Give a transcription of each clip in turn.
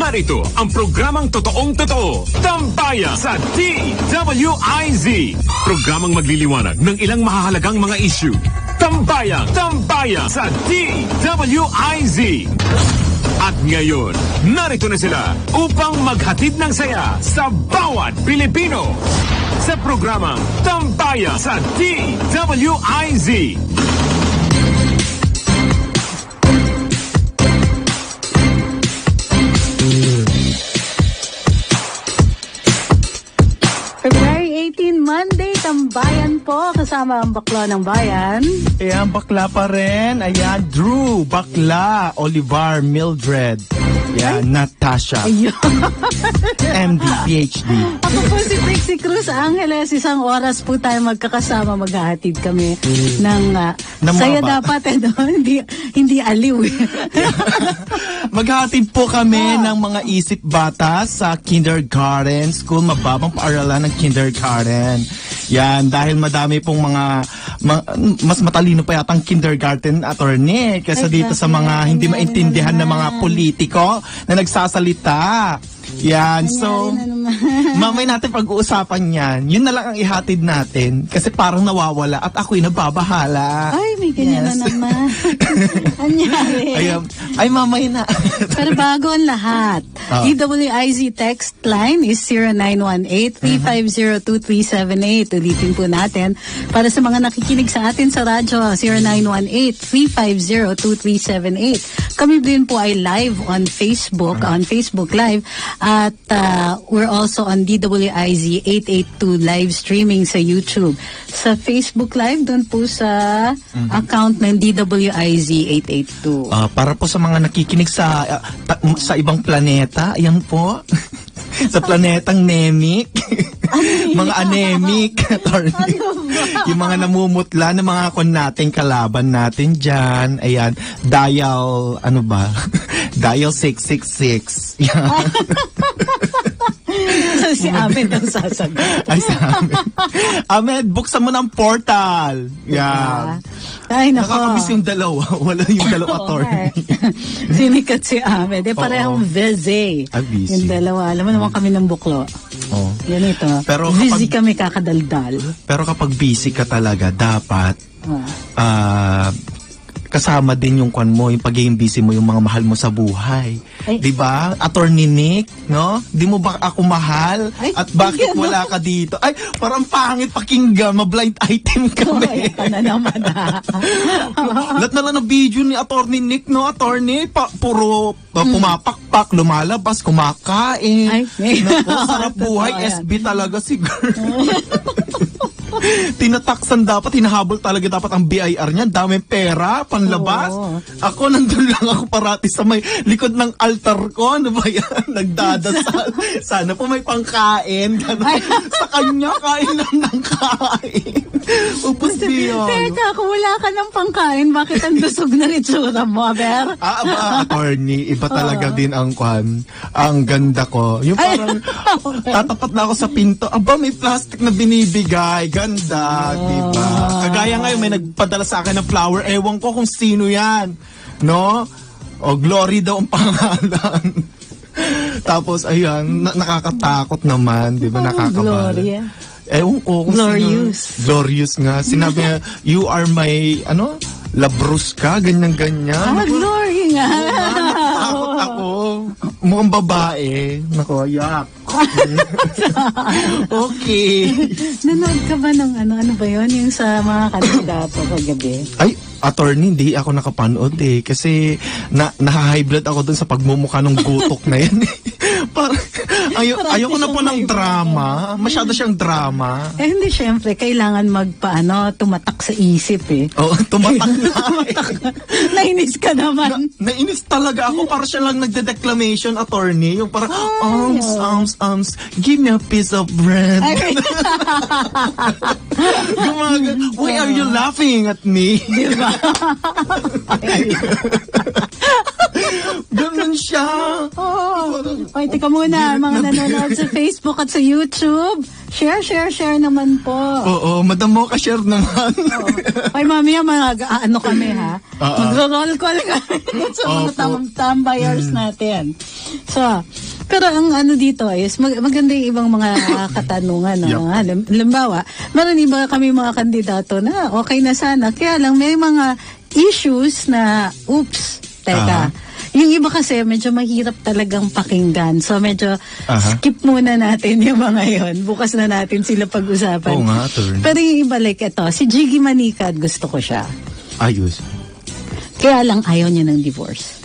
Narito ang programang totoong totoo, Tambayan sa DWIZ. Programang magliliwanag ng ilang mahahalagang mga issue. Tambayan sa DWIZ. At ngayon, narito na sila upang maghatid ng saya sa bawat Pilipino. Sa programang Tambayan sa DWIZ. February 18, Monday, Tambayan po, kasama ang bakla ng bayan. Ayan, bakla pa rin. Ayan, Drew, bakla, Olivar, Mildred. Ayan, Natasha, Ayun. MD, PhD. Ako po si Trixie Cruz Angeles. Isang oras po tayo magkakasama. Maghahatid kami ng saya maba. dapat. Hindi aliw. Maghahatid po kami ng mga isip bata sa kindergarten school, mababang paaralan ng kindergarten. Yan, dahil madami pong mas matalino pa yatang kindergarten attorney kaysa dito sa mga hindi maintindihan ng mga politiko na nagsasalita. Yan, so mamay natin pag-uusapan yan. Yun na lang ang ihatid natin kasi parang nawawala at ako'y nababahala. Ay, may ganyan na naman. Anyari. Ay, mamay na. Pero bago ang lahat, DWIZ text line is 0918-350-2378. Ulitin po natin. Para sa mga nakikinig sa atin sa radyo, 0918-350-2378. Kami din po ay live on Facebook Live. At we're also on DWIZ 882 live streaming sa YouTube. Sa Facebook Live, doon po sa account ng DWIZ 882. Para po sa mga nakikinig sa ibang planeta, ayan po. Sa planetang Nemic. Mga anemic. Yung mga namumutla ng mga nating kalaban natin dyan. Ayan. Dial, Dial 666. Yan. Si Ahmed ang sasagot. Ay, si Ahmed. Ahmed, buksan mo ng portal. Yan. Ay, nako. Nakakabis yung dalawa. Wala yung dalawa attorney. Sinikat si Ahmed. Parehong busy. Busy. Yung dalawa. Alam mo naman kami ng buklo. Oh. Yan ito. Pero busy kami kakadaldal. Pero kapag busy ka talaga, dapat kasama din yung mo, yung pagiging busy mo, yung mga mahal mo sa buhay. Di ba? Attorney Nick, no? Di mo ba ako mahal? At bakit wala ka dito? Ay, parang pangit pakinggan, ma-blind item kami. Ay, ito na naman Lahat na lang ng video ni Attorney Nick, no? Attorney, puro pumapakpak, lumalabas, kumakain. Naku, sarap buhay, SB talaga si girl. Tinataksan dapat, hinahabol talaga dapat ang BIR niya. Daming pera, panlabas. Ako, nandun lang ako parati sa may likod ng altar ko. Ano ba yan? Nagdadasal. Sana po may pangkain. Sa kanya, kain lang ng kain. Upos diyan. Teka, kung wala ka ng pangkain, bakit ang lusog na ritsura mo, Aber? Attorney, iba talaga din ang kwan. Ang ganda ko. Yung parang tatapat na ako sa pinto. Aba, may plastic na binibigay. Ganda, diba? Kagaya ngayon, may nagpadala sa akin ng flower. Ewan ko kung sino yan. No? O, Glory daw ang pangalan. Tapos, ayan, nakakatakot naman. Diba? Nakakabahala. Gloria. Ewan ko kung Glorious. sino. Glorious nga. Sinabi niya, you are my, labrusca, ganyan-ganyan. Glory nga. Takot ako. Mukhang babae. Nako, yak. Okay. Nanood ka ba ng ano ba yun? Yung sa mga kandidato kagabi? Ay, attorney, hindi ako nakapanood kasi na-high blood ako dun sa pagmumukha ng gutok na yan. Parang, ayoko na po ng drama. Masyado siyang drama. Hindi, syempre, kailangan tumatak sa isip Tumatak na. Nainis ka naman. Nainis talaga ako. Para siya lang nagde-declamation, attorney. Yung parang, arms, give me a piece of bread. Why are you laughing at me? Diba? Ganun siya. Ay, teka muna, mga nanonood sa Facebook at sa YouTube. Share naman po. Oo, madam mo ka-share naman. Ay, mamaya kami ha. Magro-roll call kami sa mga tambayers natin. So, pero ang ano dito is maganda yung ibang mga katanungan. No? Halimbawa, meron iba kami mga kandidato na okay na sana. Kaya lang may mga issues na, teka. Yung iba kasi medyo mahirap talagang pakinggan. So medyo skip muna natin yung mga yon. Bukas na natin sila pag-usapan. Oo nga, attorney. Pero yung iba like ito, si Jiggy Manikad, gusto ko siya. Ayos. Kaya lang ayaw niya ng divorce.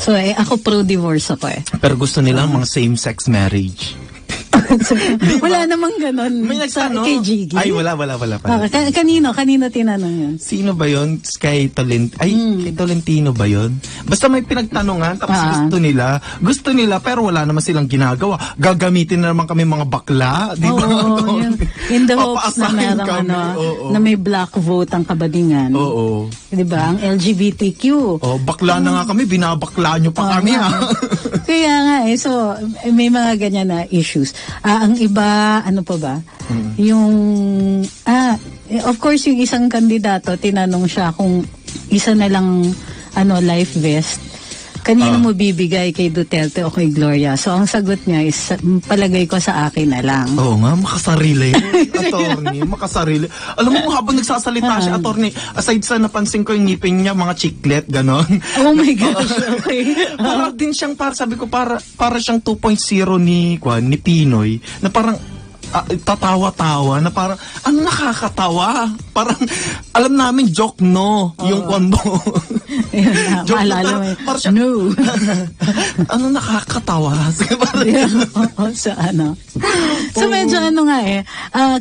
So ako pro-divorce ako eh. Pero gusto nila mga same-sex marriage. Wala namang ganon May kay Jiggy. Ay, wala pala. Kanino tinanong yun? Sino ba yun? Kay Tolentino ba yun? Basta may pinagtanungan, tapos gusto nila, pero wala naman silang ginagawa. Gagamitin na naman kami mga bakla, di ba? Oo, in the hopes na Papaasahin merong kami, na may black vote ang kabadingan. Oo. Di ba? Ang LGBTQ. Oh, bakla na nga kami, binabakla nyo pa kami ha. Kaya nga so may mga ganyan na issues. Ang iba, ano pa ba? Yung, of course, yung isang kandidato, tinanong siya kung isa na lang, life vest. Kanino mo bibigay, kay Duterte o kay Gloria? So, ang sagot niya is, palagay ko sa akin na lang. Oo nga, makasarili. Attorney, makasarili. Alam mo, habang nagsasalita siya, attorney, aside sa napansin ko yung ngipin niya, mga chiclet, ganon. Oh my gosh, okay. Para din siyang, sabi ko, para siyang 2.0 ni Pinoy, na parang, tatawa-tawa, na parang, ano nakakatawa? Parang, alam namin, joke no, yung kwando. Joke maalala mo yun. No. Ano nakakatawa? So medyo nga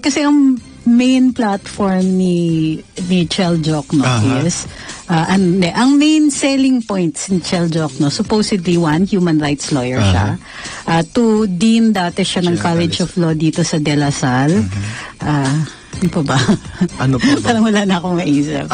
kasi ang main platform ni Chel Jokno is ang main selling points ni Chel Jokno, supposedly one, human rights lawyer siya. Two, dean dati siya ng College of Law dito sa De La Salle. Ano pa ba? Ano pa ba? Parang wala na akong maisip.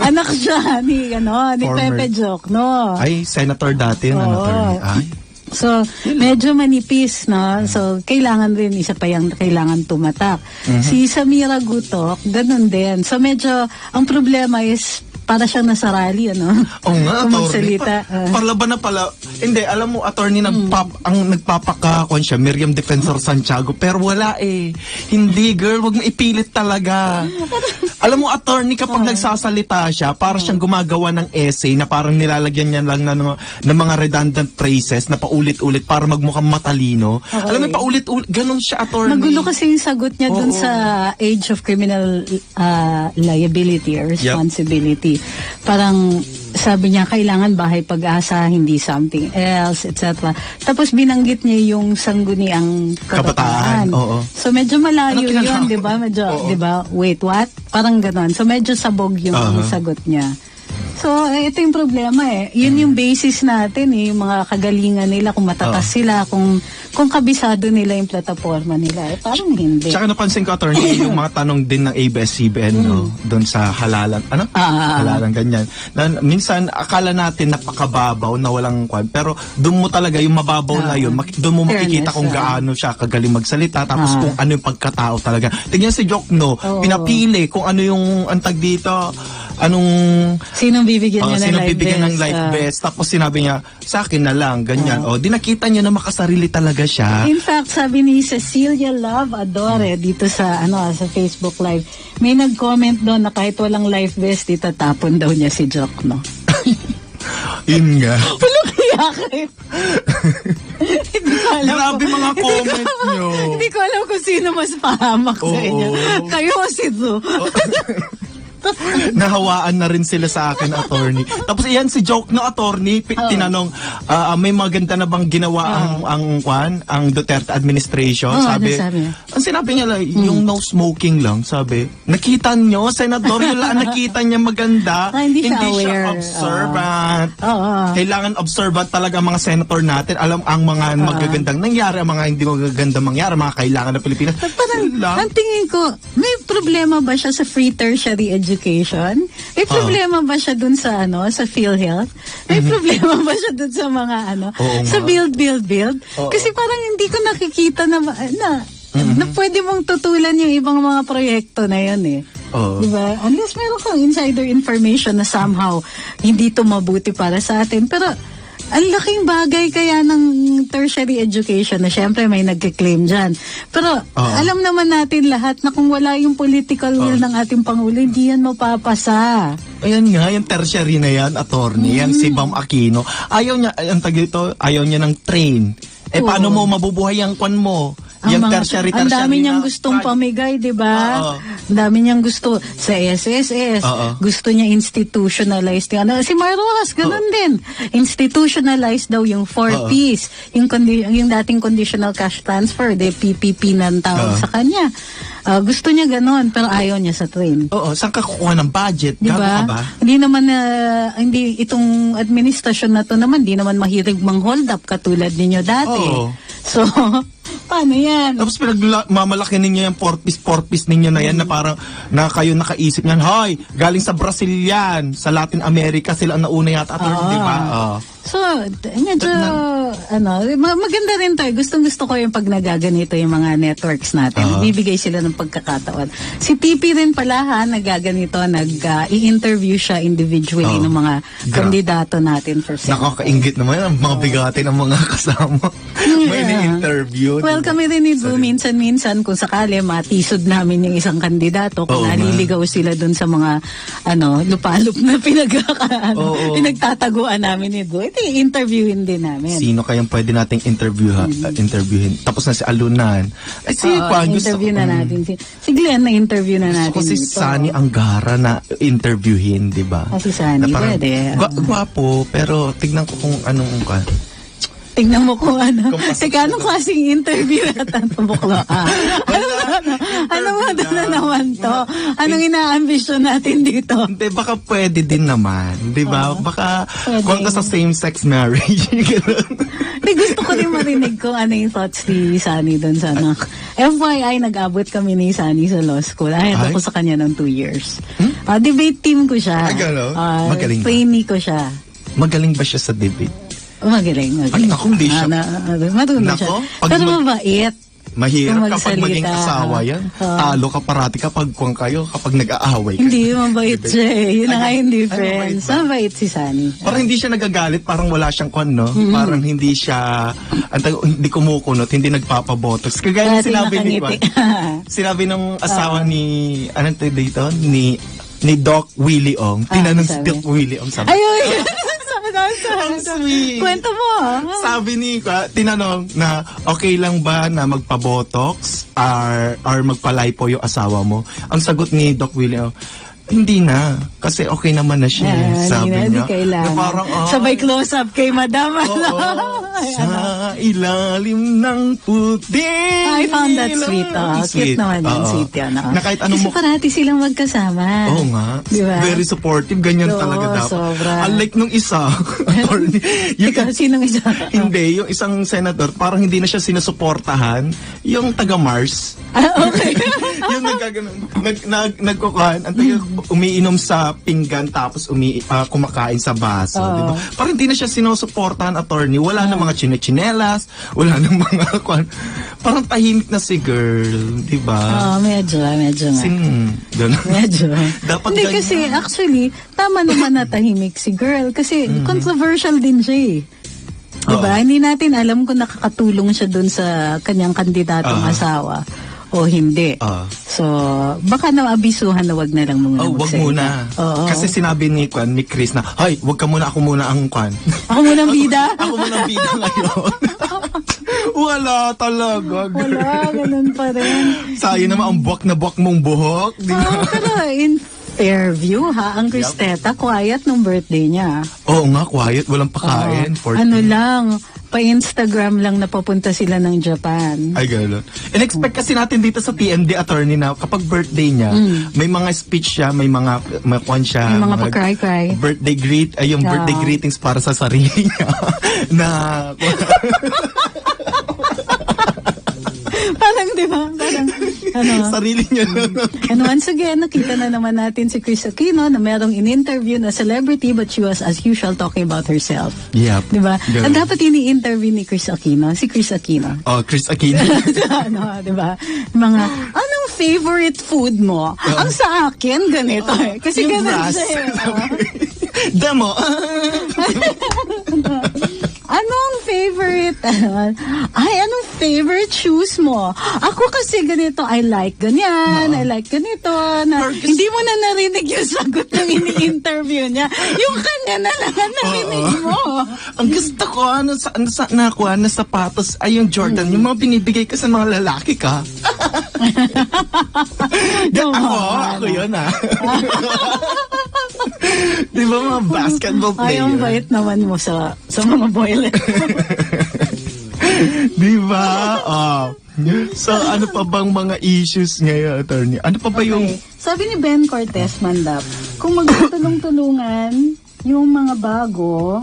Anak siya ni Pepe Jokno. Ay, senator dati. Ay. So, medyo manipis, no? So, kailangan rin, isa pa yung kailangan tumatak. Si Samira Gutok, ganun din. So, medyo, ang problema is, para siyang nasa rally, Oo nga, attorney. Magsalita. Parlaban na pala. Hindi, alam mo, attorney, ang nagpapakakon siya, Miriam Defensor Santiago, pero wala eh. Hindi, girl, wag mo ipilit talaga. Alam mo, attorney, kapag nagsasalita siya, para siyang gumagawa ng essay na parang nilalagyan niya lang ng mga redundant phrases na paulit-ulit para magmukhang matalino. Okay. Alam mo, paulit-ulit, ganun siya, attorney. Magulo kasi yung sagot niya dun sa age of criminal liability or responsibility. Parang sabi niya kailangan bahay pag-asa, hindi something else, etc. Tapos binanggit niya yung sangguniang kabataan. So medyo malayo yun, di ba? Medyo, di ba? Wait, what? Parang ganon. So medyo sabog yung sagot niya. So, ito yung problema Yun yung basis natin yung mga kagalingan nila, kung matatas sila, kung kabisado nila yung plataforma nila. Parang hindi. Tsaka napansin ko, attorney, yung mga tanong din ng ABS-CBN, doon sa halalan. Halalan, ganyan. Na, minsan, akala natin napakababaw na walang kwan, pero doon mo talaga, yung mababaw na yun, doon mo makikita kung gaano siya kagaling magsalita, tapos kung ano yung pagkatao talaga. Tignan si Jokno, pinapili kung ano yung antag dito, sinong bibigyan niya ng life vest. Tapos sinabi niya, sa akin na lang, ganyan. Di nakita niya na makasarili talaga siya. In fact, sabi ni Cecilia Love Adore dito sa sa Facebook Live, may nag-comment doon na kahit walang life vest, itatapon daw niya si Jokno. Yun nga. Walang kaya kayo. Grabe mga comment nyo. Hindi ko alam kung sino mas pahamak sa inyo. Kayo o si Zo. Nahawaan na rin sila sa akin, attorney. Tapos iyan si Joke na attorney, tinanong, may maganda na bang ginawa ang Duterte administration? Sabi, ang sinabi niya lang, yung no smoking lang, sabi, nakita nyo, senador, yung lang nakita niya maganda, hindi siya observant. Kailangan observant talaga ang mga senator natin. Alam ang mga magagandang nangyari, ang mga hindi magagandang mangyari, mga kailangan ng Pilipinas. Ang tingin ko, may problema ba siya sa free tertiary education? May problema ba siya dun sa sa PhilHealth? May problema ba siya dun sa mga sa build? Kasi parang hindi ko nakikita na pwede mong tutulan yung ibang mga proyekto na yun diba? Unless meron kang insider information na somehow hindi to mabuti para sa atin. Pero Ang laking bagay kaya ng tertiary education na syempre may nagkiklaim dyan. Pero alam naman natin lahat na kung wala yung political will ng ating Pangulo, hindi yan mapapasa. Ayan nga, yung tertiary na yan, attorney, yan si Bam Aquino. Ayaw niya, ayaw niya ng train. Paano mo mabubuhay ang kwan mo? Yung tertiary ang dami niyang na gustong pamigay, di ba? Ang dami niyang gusto sa SSS. Gusto niya institutionalized. Si Marroas, ganun din. Institutionalized daw yung 4Ps. Yung dating conditional cash transfer, PPP na tawag sa kanya. Gusto niya ganun, pero ayaw niya sa train. Oo, saan ka kukuha ng budget? Diba? Gago ka ba? Hindi naman hindi itong administrasyon na to naman, hindi naman mahirig mang-hold up katulad ninyo dati. So, paano yan? Tapos mamalaki ninyo yung 4-piece ninyo na yan na parang na kayo nakaisip niyan, hoy, galing sa Brazil yan, sa Latin America sila ang nauna yata, di ba? So, medyo, maganda rin to. Gustong-gusto ko yung pag nagaganito yung mga networks natin. Bibigay sila ng pagkakataon. Si TP rin pala nagaganito, i-interview siya individually ng mga kandidato natin for Senate. Nakakaingit naman ang mga bigatin ng mga kasama. May ni-interview. Well, kami rin ni Drew, minsan-minsan, kung sakali matisod namin yung isang kandidato, kung naliligaw sila dun sa mga, lupalop na pinagtataguan namin ni Drew, i-interviewin din namin. Sino kayang pwede nating interviewin? Tapos na si Alunan. Ay, si interview na natin. Si Glenn na interview na natin. Gusto ko si Sunny Angara na interviewin, di ba? Si Sunny, pwede. Gwapo, pero tignan ko kung anong Tignan mo kung ano. Teka, anong klaseng interview na tatubuklo ka? Ano ba na naman to? Anong inaambisyon natin dito? Hindi, baka pwede din naman. Di ba? Baka kung ka sa same-sex marriage. Hindi, gusto ko rin marinig kung ano yung thoughts ni Sunny doon sa FYI, nag-abot kami ni Sunny sa law school. Ahit ako sa kanya ng 2 years. Debate team ko siya. Magaling ba? Trainee ko siya. Magaling ba siya sa debate? Magaling. Ay, naku, hindi siya. Marunong siya. Pero mabait. Mahirap kapag maging asawa yan. Talo ka parati kapag kapag nag-aaway ka. Hindi, mabait siya eh. Yun na nga yung difference. Mabait si Sunny. Parang hindi siya nagagalit, parang wala siyang no? Parang hindi siya, hindi kumukunot, hindi nagpapabotox. Kagaya sinabi ng asawa ni, anong tayo dito? Ni Doc Willie Ong. Tinanong si Doc Willie Ong, sabi. Ayun! Ang sweet. Kwento mo. Sabi ni tinanong na okay lang ba na magpa-botox or magpa-lipo yung asawa mo? Ang sagot ni Doc William, hindi na. Kasi okay naman na siya. Sabi niya. Na parang, sabay close-up kay Madam. Sa ilalim ng puti. I found that sweet. Cute naman yan. Sweet yan. Na kahit kasi parati silang magkasama. Oo nga. Diba? Very supportive. Ganyan talaga dapat. Sobra. Unlike nung isa. Sinong isa? Hindi. Yung isang senator, parang hindi na siya sinusuportahan. Yung taga-Mars. Okay. Yung nagkukuhan. Umiinom sa pinggan tapos kumakain sa baso. Diba? Parang hindi na siya sinusuportahan, attorney. Wala na mga chinelas, wala na mga parang tahimik na si girl, di ba? Medyo nga. Medyo. Dapat hindi ganyan. Kasi actually, tama naman na tahimik si girl kasi controversial din siya eh. Diba? Hindi natin alam kung nakakatulong siya dun sa kanyang kandidatong asawa o hindi. So, baka naabisuhan na wag na lang muna. Wag muna. Kasi sinabi ni Chris na, "Hoy, wag ka muna, ako muna ang kwan." Ako muna ang bida? Ako muna ang bida ngayon. Wala talaga, girl. Wala, ganun pa rin. Sayo naman ang buwak na buwak mong buhok. Pero in Fairview, ang Cristeta, quiet nung birthday niya. Oo nga, quiet. Walang pakain. Ano lang, pa-Instagram lang napapunta sila ng Japan. Ay, gano'n. In-expect kasi natin dito sa TMD, attorney, na kapag birthday niya, may mga speech siya, may mga siya. May mga pa-cry-cry. Birthday birthday greetings para sa sarili niya. Na... Parang, di ba? Parang, sarili niya lang. And once again, nakita na naman natin si Chris Aquino na merong in-interview na celebrity but she was as usual talking about herself. Yep. Di ba? Ang dapat ini-interview ni Chris Aquino, si Chris Aquino. Chris Aquino. Di ba? Mga, anong favorite food mo? Ang sa akin, ganito eh. Kasi ganun siya eh. Demo. Anong favorite, anong favorite shoes mo? Ako kasi ganito, I like ganyan, I like ganito. Na, hindi mo na narinig yung sagot ng ini-interview niya. Yung kanya na lang ang narinig mo. Ang gusto ko, nakuha na sapatos ay yung Jordan, yung mga binibigay ka sa mga lalaki ka. Ako yun Di ba mga basketball player? Ay, ang bait naman mo sa mga boiler. Di ba? So, ano pa bang mga issues ngayon, attorney? Ano pa ba yung... Sabi ni Ben Cortez Mandap, kung magtutulong-tulungan yung mga bago,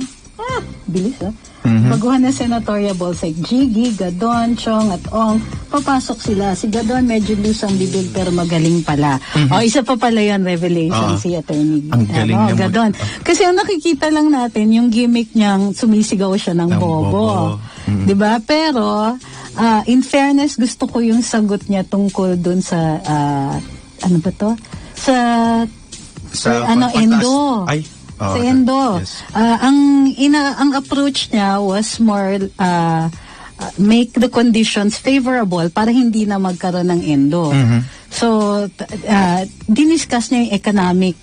bilis baguhan na senatorial balls like Jiggy, Gadon, Chong at Ong, papasok sila. Si Gadon medyo loose ang bibig pero magaling pala. Isa pa pala yun, revelation si Attorney ang galing niya Gadon. Kasi ang nakikita lang natin, yung gimmick niyang sumisigaw siya ng bobo. Diba? Pero, in fairness, gusto ko yung sagot niya tungkol dun sa, ano ba to? Sa Endo. Sa Endo. Yes. Ang approach niya was more make the conditions favorable para hindi na magkaroon ng Endo. So, diniscuss niya yung economic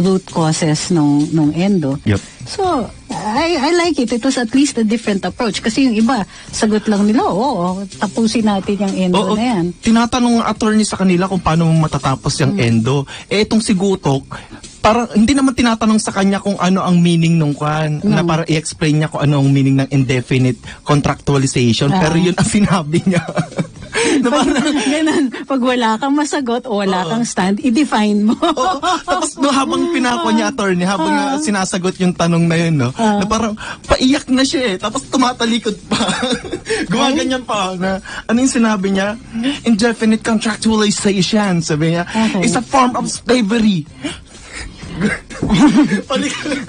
root causes nung Endo. So, I like it. It was at least a different approach. Kasi yung iba, sagot lang nila, tapusin natin yung Endo na yan. Tinatanong ng attorney sa kanila kung paano matatapos yung Endo. Itong si Gutok, parang hindi naman tinatanong sa kanya kung ano ang meaning nung kwan, na para i-explain niya kung ano ang meaning ng indefinite contractualization. Pero yun ang sinabi niya. Ganun, pag wala kang masagot o wala kang stand, i-define mo. Tapos habang pinako niya, attorney, habang sinasagot yung tanong na yun, na parang paiyak na siya tapos tumatalikod pa. Gumaganyan pa na, ano yung sinabi niya? Indefinite contractualization, sabi niya, is a form of slavery.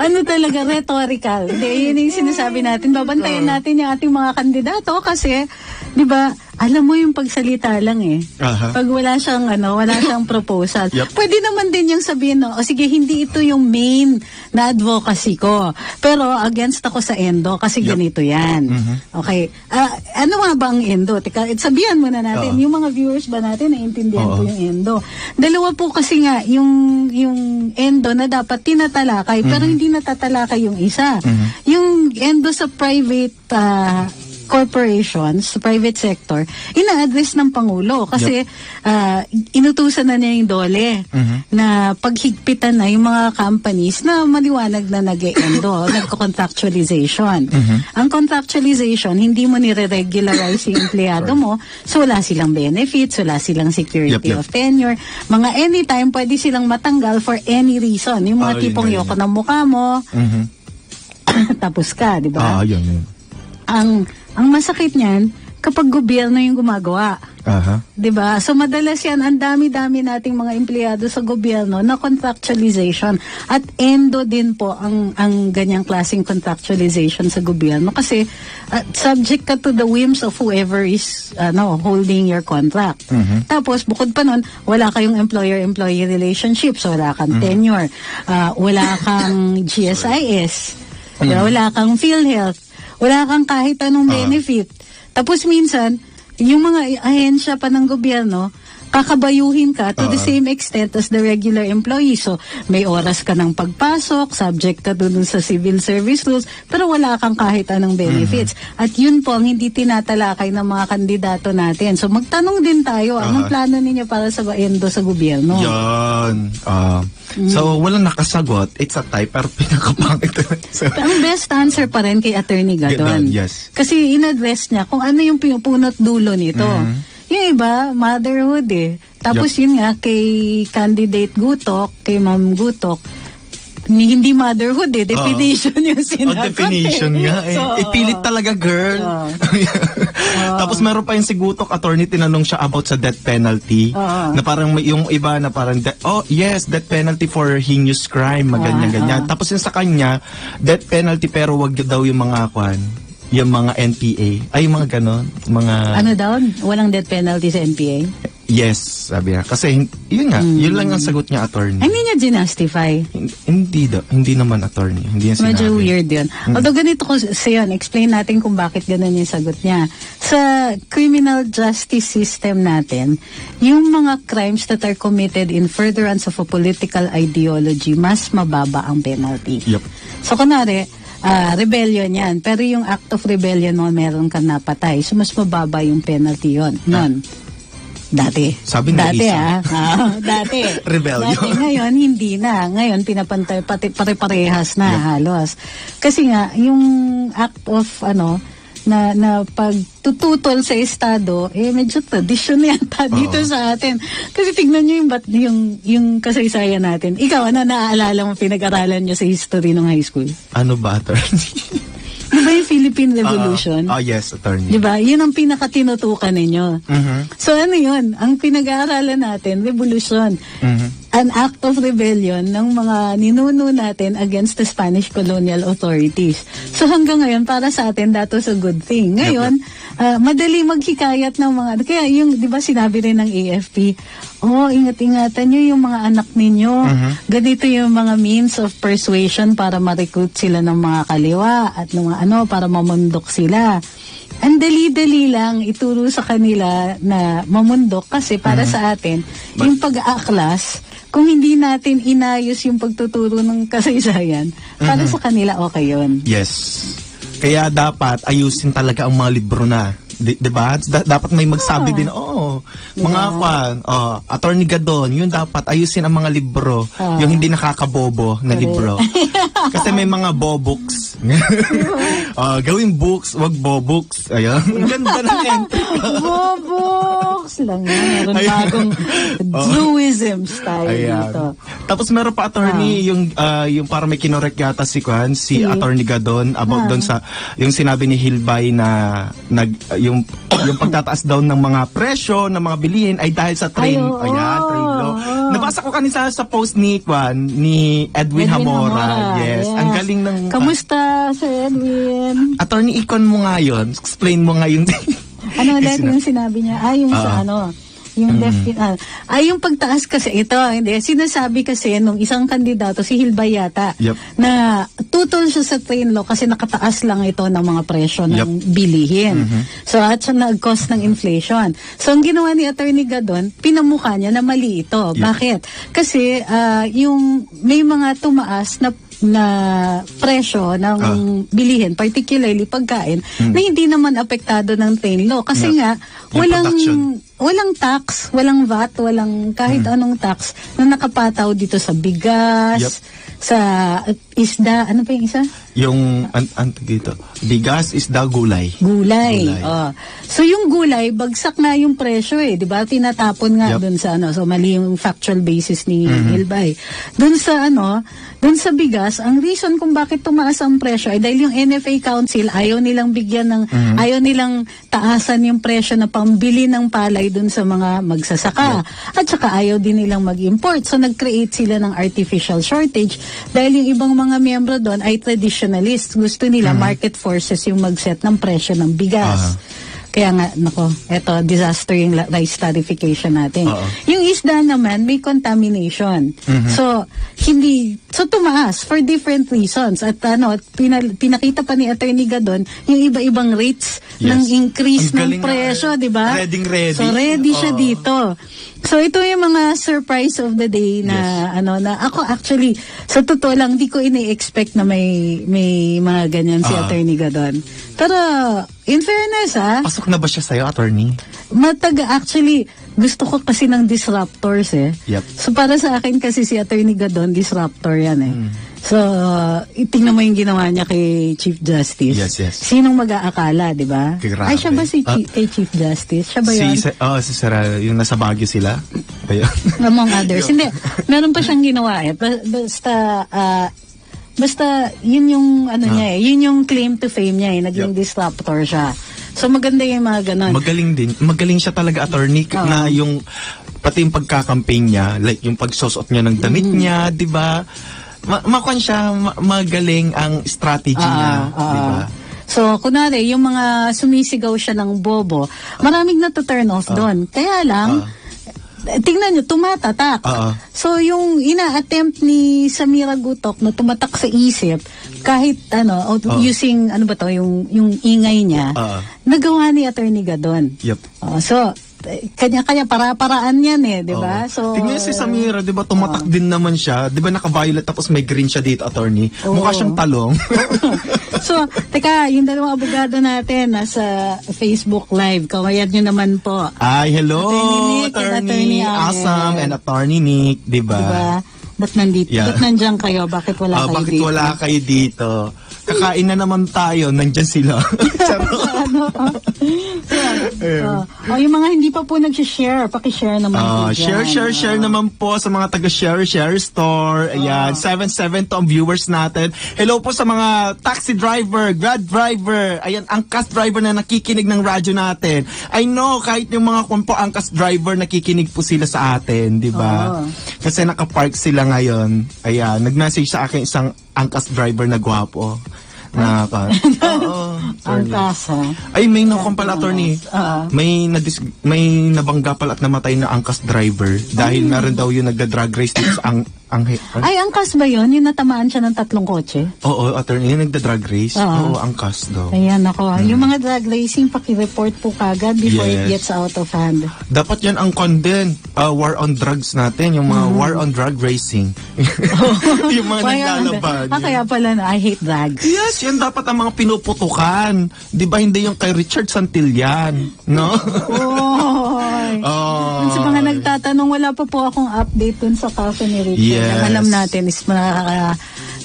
Ano talaga, rhetorical. Hindi, yun yung sinasabi natin. Babantayan natin yung ating mga kandidato kasi, di ba, alam mo yung pagsalita lang Pag wala siyang proposal. Pwede naman din yung sabihin, sige, hindi ito yung main na advocacy ko. Pero against ako sa Endo kasi ganito yan. Okay. Ano nga ba ang Endo? Teka, sabihan muna natin. Yung mga viewers ba natin, naiintindihan po yung Endo. Dalawa po kasi nga, yung Endo na dapat tinatalakay, pero hindi natatalakay yung isa. Yung Endo sa private corporations, private sector, ina-address ng Pangulo kasi inutusan na niya yung DOLE na paghigpitan na yung mga companies na maliwanag na nag-e-endo, nagko-contractualization. Ang contractualization, hindi mo nire-regularize yung empleyado mo, so wala silang benefits, wala silang security of tenure. Mga anytime, pwede silang matanggal for any reason. Yung mga tipong yoko ng mukha mo, tapos ka, di ba? Ang masakit niyan, kapag gobyerno yung gumagawa. 'Di ba? So madalas yan, ang dami-dami nating mga empleyado sa gobyerno na contractualization. At Endo din po ang ganyang klaseng contractualization sa gobyerno kasi subject ka to the whims of whoever is holding your contract. Tapos bukod pa nun, wala kayong employer-employee relationship, so wala kang tenure, wala kang GSIS, wala kang PhilHealth, wala kang kahit anong benefit. Tapos minsan, yung mga ahensya pa ng gobyerno, kakabayuhin ka to the same extent as the regular employee. So, may oras ka ng pagpasok, subject ka dun sa civil service rules, pero wala kang kahit anong benefits. At yun po ang hindi tinatalakay ng mga kandidato natin. So, magtanong din tayo, anong plano ninyo para sa Endo sa gobyerno? Yan. So, walang nakasagot. It's a tie, pero pinakapangit. Ang best answer pa rin kay Attorney Gadon. Yes. Kasi in-address niya kung ano yung pinupunot dulo nito. Yung iba, motherhood Tapos yun nga, kay candidate Gutok, kay Ma'am Gutok, hindi motherhood definition yung sinagot. Definition nga So, ipilit talaga, girl. Tapos meron pa yung si Gutok, attorney, tinanong siya about sa death penalty. Na parang may yung iba na parang, yes, death penalty for heinous crime, ganyan-ganyan. Tapos yung sa kanya, death penalty pero wag daw yung mga yung mga NPA. Ay, yung mga ganon. Mga... Ano daw? Walang death penalty sa NPA? Yes, sabi niya. Kasi, yun nga, yun lang ang sagot niya, attorney. Hindi niya ginastify. Hindi naman attorney. Hindi niya sinabi. Medyo weird yun. Although ganito ko siya, explain natin kung bakit ganun yung sagot niya. Sa criminal justice system natin, yung mga crimes that are committed in furtherance of a political ideology, mas mababa ang penalty. Yep. So kunwari, rebellion yan. Pero yung act of rebellion mo, meron kang napatay. So mas mababa yung penalty yun. Nun. Dati. Sabi ng dati isa. Dati. Rebellion. Dati, ngayon hindi na. Ngayon pinapantay pare-parehas na halos. Kasi nga yung act of na pagtututol sa estado medyo tradisyon yata dito sa atin. Kasi tignan niyo yung kasaysayan natin. Ikaw naaalala mo pinag-aralan niyo sa history ng high school? Ano ba, attorney? Di ba yung Philippine Revolution? Yes, attorney. Di ba? Yun ang pinakatinutukan ninyo. So ano yun? Ang pinag-aaralan natin, revolution. An act of rebellion ng mga ninuno natin against the Spanish colonial authorities. So hanggang ngayon, para sa atin, that was a good thing. Ngayon, madali maghikayat ng mga... Kaya yung, di ba sinabi rin ng AFP, ingat-ingatan nyo yung mga anak ninyo. Ganito yung mga means of persuasion para ma-recruit sila ng mga kaliwa at ng mga para mamundok sila. Ang dali-dali lang ituro sa kanila na mamundok kasi para sa atin, yung pag-aaklas, kung hindi natin inayos yung pagtuturo ng kasaysayan, para sa kanila okay yun. Yes. Kaya dapat ayusin talaga ang mga libro na. Diba? Dapat may magsabi din, mga Attorney Gadon, yun dapat ayusin ang mga libro. Yung hindi nakakabobo na libro. Kasi may mga bobooks. Gawing books, wag bobooks. Ayun. Ang ganda ng entry. Bobooks lang yan. Meron bagong Jewism style dito. Tapos meron pa, attorney, yung para may kinorek yata si Attorney Gadon about doon sa yung sinabi ni Hilbay na yung pagtataas daw ng mga presyo ng mga bilihin ay dahil sa trade law. Nabasa ko kanina sa post ni Edwin Hamora. Yes, ang galing ng... Kamusta, Sir Edwin? Attorney, ikon mo nga yun. Explain mo nga yung... Ulit yung sinabi niya? Yung sa yung yung pagtaas kasi sinasabi kasi nung isang kandidato si Hilbay yata na tutol siya sa train law kasi nakataas lang ito ng mga presyo ng bilihin. So at siya nag-cause ng inflation. So ang ginawa ni Attorney Gadon, pinamukha niya na mali ito. Bakit? Kasi yung may mga tumaas na presyo ng bilihin, particularly pagkain, na hindi naman apektado ng train law. Kasi nga, walang tax, walang VAT, walang kahit anong tax na nakapataw dito sa bigas, sa isda, ano pa yung isa? Yung, dito, bigas, isda, gulay. Gulay. So yung gulay, bagsak na yung presyo di ba? Tinatapon nga dun sa so mali yung factual basis ni Hilbay. Dun sa bigas, ang reason kung bakit tumaas ang presyo ay dahil yung NFA Council ayaw nilang bigyan ng, ayaw nilang taasan yung presyo na pambili ng palay dun sa mga magsasaka. At saka ayaw din nilang mag-import. So nag-create sila ng artificial shortage dahil yung ibang mga miyembro doon ay traditionalist. Gusto nila market forces yung mag-set ng presyo ng bigas. Kaya nga, eto, disaster yung rice tarification natin. Yung isda naman, may contamination. So tumaas for different reasons. At pinakita pa ni Attorney Gadon yung iba-ibang rates ng increase ng presyo, di ba? Ready. So ready siya dito. So ito yung mga surprise of the day na na ako actually sa totoo lang di ko ini-expect na may mga ganyan si Attorney Gadon. Pero in fairness pasok na ba siya sa'yo, attorney? Actually gusto ko kasi ng disruptors So para sa akin kasi si Attorney Gadon disruptor yan So tingnan mo yung ginawa niya kay Chief Justice. Yes. Sinong mag-aakala, di ba? Grabe. Ay siya ba kay Chief Justice? Siya ba yun? Si Sarah, yung nasa Baguio sila. Among others. Hindi, meron pa siyang ginawa Basta yun yung niya yun yung claim to fame niya naging disruptor siya. So maganda yung mga ganon. Magaling siya talaga, attorney, na yung pati yung pagka-campaign niya, like yung pagsusot niya ng damit niya, 'di ba? Magaling ang strategy niya, 'di ba? So, kunwari, yung mga sumisigaw siya ng bobo, maraming na-turn off doon. Kaya lang, tingnan nyo, tumatatak. So, yung ina-attempt ni Samira Gutok na tumatak sa isip, kahit using, yung ingay niya, nagawa ni Attorney Gadon. Yep. So, kanya-kanya para-paraan yan di ba? So, tingnan si Samira, di ba, tumatak din naman siya. Di ba, naka-violet tapos may green siya dito, attorney. Mukha siyang talong. So, teka, yung dalawang abogado natin nasa Facebook Live. Kawayan nyo naman po. Ay, hello, Attorney Nick and Attorney Angel. Awesome, and Attorney Nick, di ba? Diba? Ba't nandito? Yeah. Ba't nandyan kayo? Bakit wala kayo bakit dito? wala kayo dito? Kakain na naman tayo, nandyan sila. Yung mga hindi pa po nag-share, paki-share naman po dyan. Share naman po sa mga taga-share store. Ayan, 77 to ang viewers natin. Hello po sa mga taxi driver, grad driver, ayan, angkas driver na nakikinig ng radyo natin. I know, kahit yung mga angkas driver, nakikinig po sila sa atin, di ba? Kasi nakapark sila ngayon. Ayan, nag-message sa akin isang angkas driver na gwapo. Angkas, ha? Ay, may nakuha pala, attorney. May nabangga pala at namatay na angkas driver dahil meron daw yung nagda-drag race dito sa Ay, angkas ba yun? Yung natamaan siya ng 3 kotse? Oo, attorney, yung nagda-drag race. Oo, angkas daw. Ayan, ako. Yung mga drag racing, paki-report po kagad before it gets out of hand. Dapat yan ang condemn, war on drugs natin, yung mga war on drug racing. Yung mga naglalaban. Kaya pala I hate drugs. Yes, yan dapat ang mga pinuputukan. Di ba hindi yung kay Richard Santillan, no? Sa mga nagtatanong, wala pa po akong update dun sa kaso ni Richard. Yes. Ang alam natin is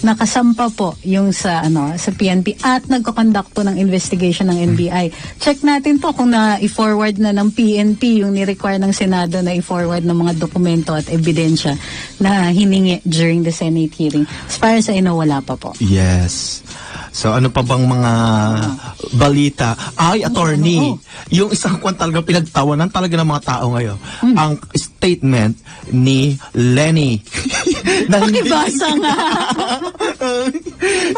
nakasampa po yung sa PNP at nagko-conduct po ng investigation ng NBI. Check natin po kung i-forward na ng PNP yung ni-require ng Senado na i-forward ng mga dokumento at ebidensya na hiningi during the Senate hearing. As far as I know, wala pa po. Yes. So ano pa bang mga balita? Ay, attorney, yung isang kwan talaga pinagtawanan talaga ng mga tao ngayon. Ang statement ni Lenny. Pakibasa nga.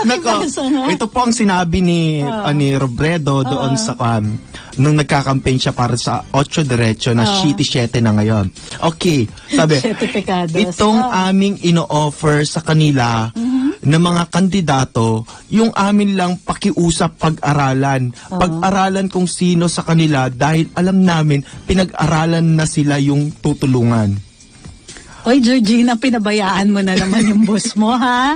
Nako, ito po ang sinabi ni Robredo doon sa nung nagka-campaign siya para sa 8 Diretso na 7 na ngayon. Okay, sabi, itong aming ino-offer sa kanila na mga kandidato, yung amin lang pakiusap pag-aralan. Pag-aralan kung sino sa kanila dahil alam namin pinag-aralan na sila yung tutulungan. Oy, Georgina, pinabayaan mo na naman yung boss mo, ha?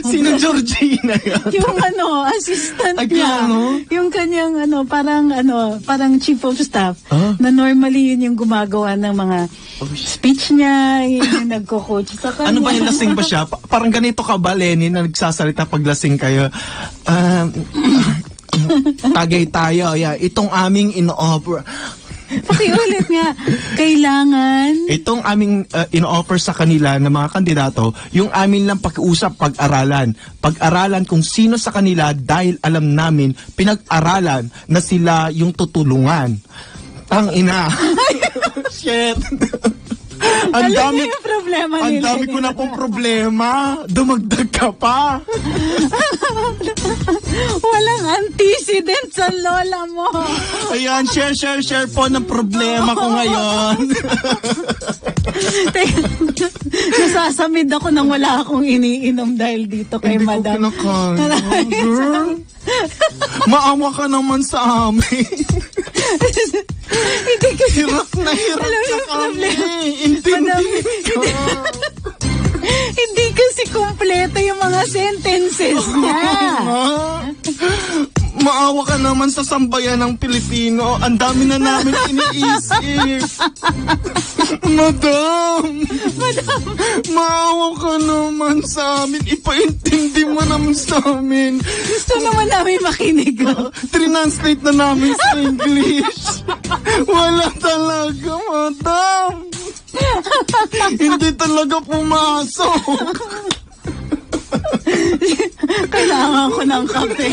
Sino Georgina yan? Yung assistant niya. Yung kanyang parang chief of staff. Na normally yun yung gumagawa ng mga speech niya, yung nagko-coach sa kanya. Ano ba yung lasing ba siya? Parang ganito ka ba, Lenny, na nagsasalita pag lasing kayo? Tagay tayo. Yeah, itong aming ino-offer. Pakiulit nga, kailangan... Itong aming ino-offer sa kanila na mga kandidato, yung amin lang pakiusap pag-aralan. Pag-aralan kung sino sa kanila dahil alam namin pinag-aralan na sila yung tutulungan. Tangina. Shit. Ang dami ko na pong problema. Dumagdag ka pa. Walang antecedent sa lola mo. Ayan, share po ng problema ko ngayon. Nasasamid ako nang wala akong iniinom dahil dito kay Madam. Maawa ka naman sa amin. Hindi kasi hirap na kami. Hindi kasi kumpleto yung mga sentences niya. Maawa ka naman sa sambayan ng Pilipino. Ang dami na namin iniisip. Madam, maawa ka naman sa amin. Ipaintindi mo naman sa amin. Gusto naman namin makinig. Translate na namin sa English. Wala talaga, madam. Hindi talaga pumasok. Kailangan ko ng kape.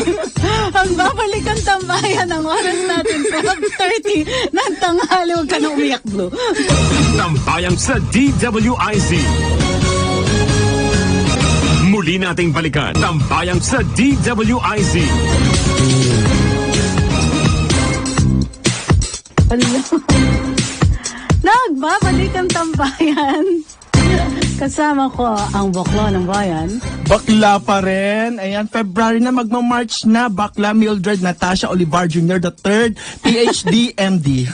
Magbabalik ang tambayan ng oras natin 12:30 ng tanghali. Huwag ka na umiyak, Blue. Tambayang sa DWIZ. Muli nating balikan. Tambayang sa DWIZ. Nagbabalik ang tambayan. Kasama ko ang Bakla ng Bayan. Bakla pa rin. Ayan, February na, magmamarch na. Bakla Mildred Natasha Olivar Jr. III, PhD, MD.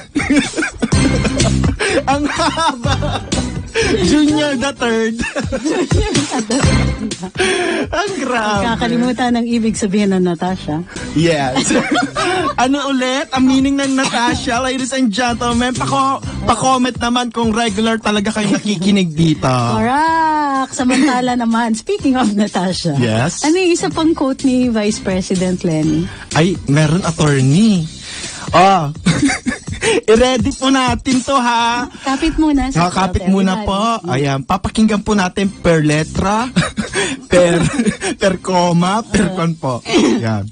Ang haba. Junior the third. Ang grabe. Kakalimutan ng ibig sabihin ng Natasha. Yes. Ano ulit? Ang meaning ng Natasha, ladies and gentlemen, pa-comment naman kung regular talaga kayo nakikinig dito. Correct! Samantala naman, speaking of Natasha. Yes? Ano yung isa pang quote ni Vice President Lenny? Ay, meron attorney. Oh. I-ready po natin to, ha? Kapit muna. Nakakapit muna po. Ayan, papakinggan po natin per letra, per comma, per con po. Ayan.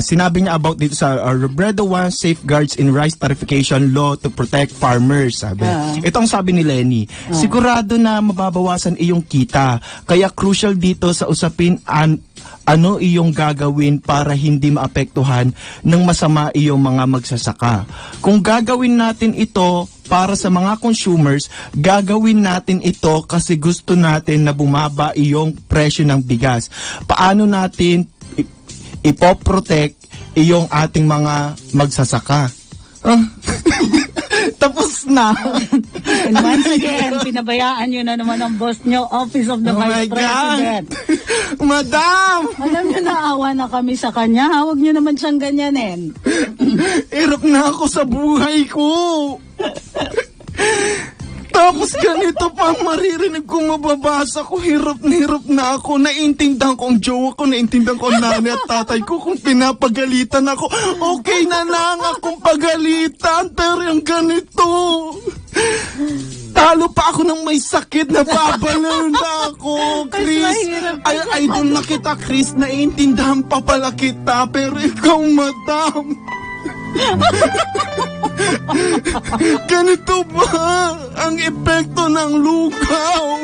Sinabi niya about dito sa Robredo 1 Safeguards in Rice Tarification Law to Protect Farmers. Sabi. Ito ang sabi ni Lenny. Sigurado na mababawasan iyong kita. Kaya crucial dito sa usapin ano iyong gagawin para hindi maapektuhan ng masama iyong mga magsasaka. Kung gagawin natin ito para sa mga consumers, gagawin natin ito kasi gusto natin na bumaba iyong presyo ng bigas. Paano natin ipoprotect iyong ating mga magsasaka? Tapos na. And once again, pinabayaan nyo na naman ang boss nyo, Office of the Vice President. Madam! Alam nyo, naawa na kami sa kanya. Huwag nyo naman siyang ganyanin. Hirap na ako sa buhay ko. Tapos ganito pa maririnig ko, mababasa ko, hirap na ako. Naiintindihan ko ang jowa ko, naiintindihan ko ang nanay at tatay ko kung pinapagalitan ako. Okay na lang akong pagalitan, pero yung ganito. Talo pa ako ng may sakit, nababalaw na ako, Chris. Idol na kita, Chris, naiintindihan pa pala kita, pero ikaw, madam. Ganito ba ang epekto ng lugaw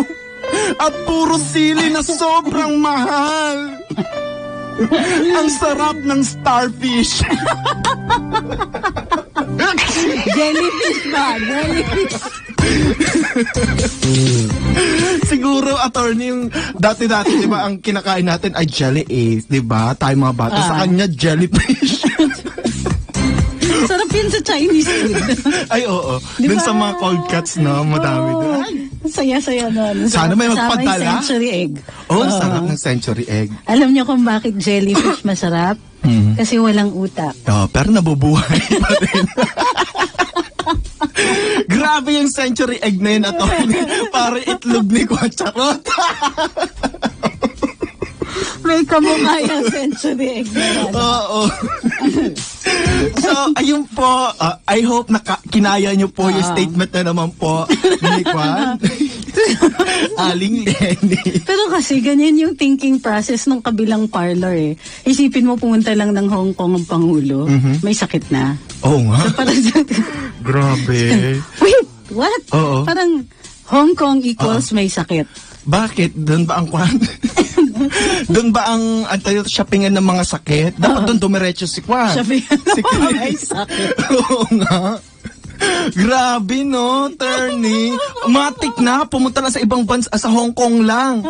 at puro sili na sobrang mahal? Ang sarap ng starfish. Jellyfish ba? Jellyfish. Siguro, attorney, yung dati-dati, di ba, ang kinakain natin ay jelly ace, di ba? Tayo mga bata, sa kanya, jellyfish. Sarap yun sa Chinese food. Ay, oo. Diba? Dun sa mga cold cuts, no? Madami doon. Saya-saya nun. Sana may Kasama magpadala. yung century egg. Oh, sarap ng century egg. Alam niyo kung bakit jellyfish masarap? Kasi walang utak. Oh, pero nabubuhay pa rin. Grabe yung century egg na yun, attorney. Para itlog ni Kwacharot. May kamukha yung century egg na yan. Oo. So, ayun po. I hope na kinaya nyo po yung statement na naman po ni Kwan. Aling Lenny. Pero kasi ganyan yung thinking process ng kabilang parlor eh. Isipin mo pumunta lang ng Hong Kong ang Pangulo, may sakit na. Oo nga. So parang, Grabe. wait, what? Oo. Parang Hong Kong equals may sakit. Bakit? Doon ba ang Kwan? Doon ba ang shoppingan ng mga sakit? Dapat doon dumiretso si Kwan. Shoppingan Si ng mga Chris. sakit. Oo nga. Grabe, no, Turney. Matik na, pumunta na sa ibang bansa, sa Hong Kong lang.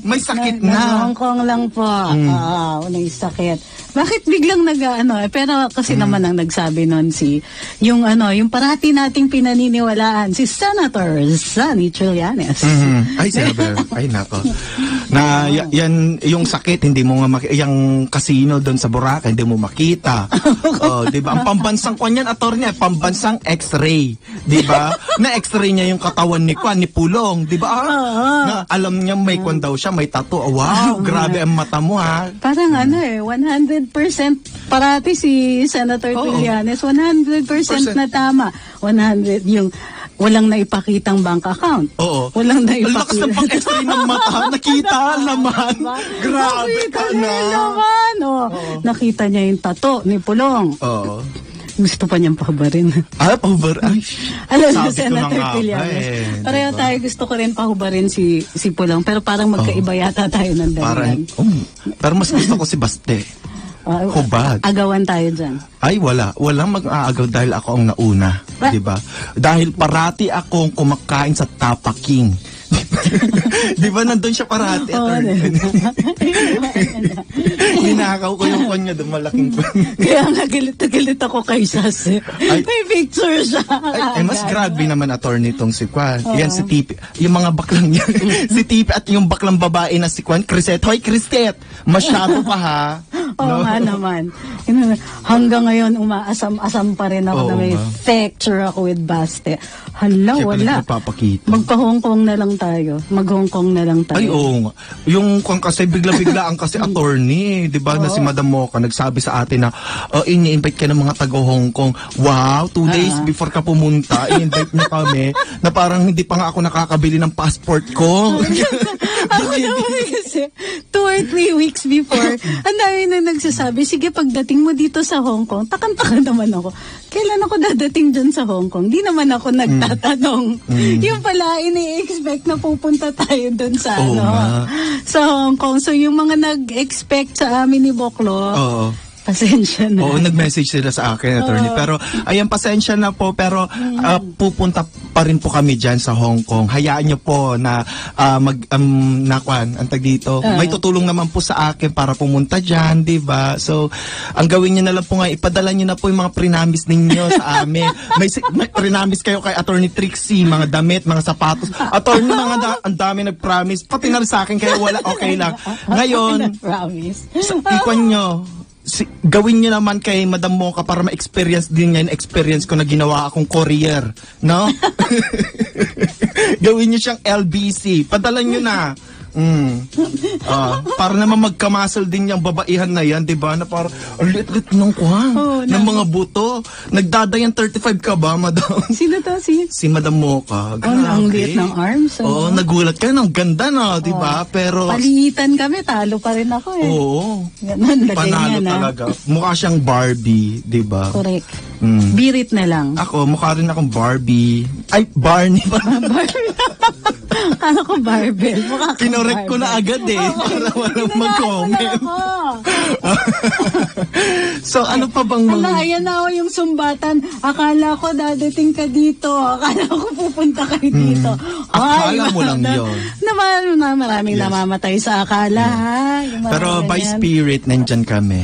May sakit na. Hong Kong lang po. May sakit. Bakit biglang pero kasi naman ang nagsabi nun yung parati nating pinaniniwalaan, si Senator Sonny Trillanes. Ay, Senator. Ay, nako. Na yan, yung sakit, hindi mo nga yung casino doon sa Boracay, hindi mo makita. Oh, di ba? Ang pambansang kwan yan, attorney, pambansang X-ray. Di ba? Na X-ray niya yung katawan ni Kwan, ni Pulong. Di ba? Na alam niya may kwan daw siya, may tattoo. Oh, wow, grabe ang mata mo, ha? Parang 100% parati si Senator Trillanes, 100% na tama. 100 yung walang naipakitang bank account. Oo. Walang Ang lakas ng pang-x-ray ng mata. Nakita naman. Grabe ka na. Naman, nakita niya yung tato ni Pulong. Oo. Gusto pa niyang pahubarin. Pahubar. Ay, Alam mo, sabi ko na Senator nga Trillanes. Pareho diba? tayo, gusto ko rin pahubarin si Pulong. Pero parang magkaiba yata tayo ng dahilan. Parang, pero mas gusto ko si Baste. Hubad. Agawan tayo dyan. Ay, wala. Walang mag-aagaw dahil ako ang nauna. Ba- Di ba? Dahil parati akong kumakain sa Tapa King. Di ba nandun siya parati? Oo, Ninakaw ko yung kanya doon, malaking Kaya nga galit na galit ako kay Sas. May picture siya. mas grabe naman attorney tong si Kwan. Yan si Tipi. Yung mga baklang yan. Si Tipi at yung baklang babae na si Kwan. Crisette. Hoy, Crisette! Masyado pa ha. Oo nga naman. Hanggang ngayon, umaasam-asam pa rin ako Oo na may nga. picture ako with Baste. Hala, Siya pala wala. nagpapakita. Magpa-Hong Kong na lang tayo. Mag-Hong Kong na lang tayo. Ay, oo nga. Yung kung kasi bigla-bigla ang kasi attorney, di ba, na si Madam Mocha nagsabi sa atin na ini-invite ka ng mga taga-Hong Kong. Wow, 2 days before ka pumunta, i-invite niya kami na parang hindi pa nga ako nakakabili ng passport ko. Ako naman kasi 2 or 3 weeks before, ang dami na nagsasabi, sige pagdating mo dito sa Hong Kong, takan-takan naman ako. Kailan ako dadating dyan sa Hong Kong? Di naman ako nagtatanong. Yung pala, ini-expect na pupunta tayo dun sa Oo nga. sa Hong Kong. So yung mga nag-expect sa amin ni Boklo, Oo. pasensya na. Oo, nag-message sila sa akin, attorney. Pero, ayan, pasensya na po. Pero, pupunta pa rin po kami dyan sa Hong Kong. Hayaan nyo po na ang tag dito. May tutulong naman po sa akin para pumunta dyan, di ba? So, ang gawin nyo na lang po nga, ipadala nyo na po yung mga prinamis ninyo sa amin. May prinamis kayo kay Attorney Trixie, mga damit, mga sapatos. Attorney, ang dami nag-promise. Pati na rin sa akin, kaya wala, okay lang. Ngayon, Promise. ikwan nyo, gawin nyo naman kay Madam Mocha para ma-experience din niya yung experience ko na ginawa akong courier, no? Gawin nyo siyang LBC. Padala nyo na. Para naman magkamasal din yung babaihan na yan, di ba? Na parang, ang lit-lit ng kuha, ng mga buto. Nagdadayan 35 ka ba, Madam? Sino to? Si Madam Mocha. Ang liit ng arms. Oo, nagulat ka. Ang ganda na, di ba? Pero, Palitan kami, talo pa rin ako eh. oo. Ganun, lagay Panalo niya na. talaga. Mukha siyang Barbie, di ba? Correct. Birit na lang. Ako, mukha rin akong Barbie. Ay, Barney pa. Kala ko barbell. Mukha kang Kinorek ko na agad eh. Para walang mag-comment. So, ano pa bang Ala, ayan na ako yung sumbatan. Akala ko dadating ka dito. Akala ko pupunta kayo dito. Akala mo lang yun. Maraming namamatay sa akala, ha? Yung mga Pero by ganyan. spirit, nandyan kami.